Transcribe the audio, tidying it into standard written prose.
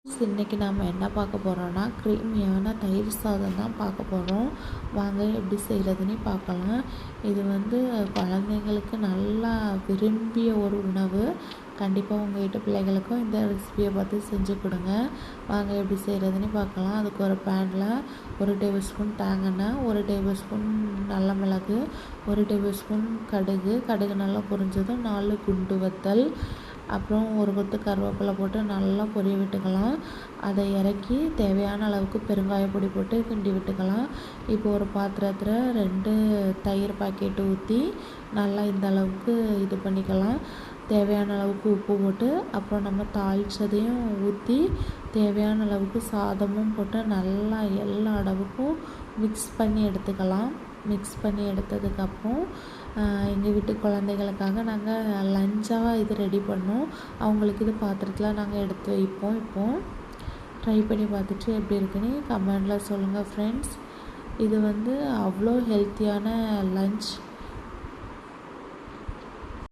இன்றைக்கி நாம் என்ன பார்க்க போகிறோன்னா க்ரீமியான தயிர் சாதம் தான் பார்க்க போகிறோம். வாங்க எப்படி செய்கிறதுன்னு பார்க்கலாம். இது குழந்தைங்களுக்கு நல்லா விரும்பிய ஒரு உணவு. கண்டிப்பாக உங்கள் வீட்டு பிள்ளைகளுக்கும் இந்த ரெசிபியை பார்த்து செஞ்சு கொடுங்க. வாங்க எப்படி செய்கிறதுன்னு பார்க்கலாம். அதுக்கு ஒரு பேனில் 1 டேபிள் ஸ்பூன் தேங்காய், 1 டேபிள் ஸ்பூன் நல்ல மிளகு, 1 டேபிள் ஸ்பூன் கடுகு நல்லா பொரிஞ்சதும் 4 குண்டு வத்தல், அப்புறம் ஒரு கொத்து கருவேப்பிலை போட்டு நல்லா பொரிய விட்டுக்கலாம். அதை இறக்கி தேவையான அளவுக்கு பெருங்காய பொடி போட்டு கிண்டி விட்டுக்கலாம். இப்போ ஒரு பாத்திரத்தில் 2 தயிர் பாக்கெட்டு ஊற்றி நல்லா இந்த அளவுக்கு இது பண்ணிக்கலாம். தேவையான அளவுக்கு உப்பு போட்டு அப்புறம் நம்ம தாளித்ததையும் ஊற்றி தேவையான அளவுக்கு சாதமும் போட்டு நல்லா எல்லா அளவுக்கும் மிக்ஸ் பண்ணி எடுத்துக்கலாம். மிக்ஸ் பண்ணி எடுத்ததுக்கப்புறம் எங்கள் வீட்டு குழந்தைகளுக்காக நாங்கள் லஞ்சாக இது ரெடி பண்ணோம். அவங்களுக்கு இது பாத்திரத்தில் நாங்கள் எடுத்து வைப்போம். இப்போது ட்ரை பண்ணி பார்த்துட்டு எப்படி இருக்குன்னு கமெண்டில் சொல்லுங்கள் ஃப்ரெண்ட்ஸ். இது அவ்வளோ ஹெல்த்தியான லஞ்ச்.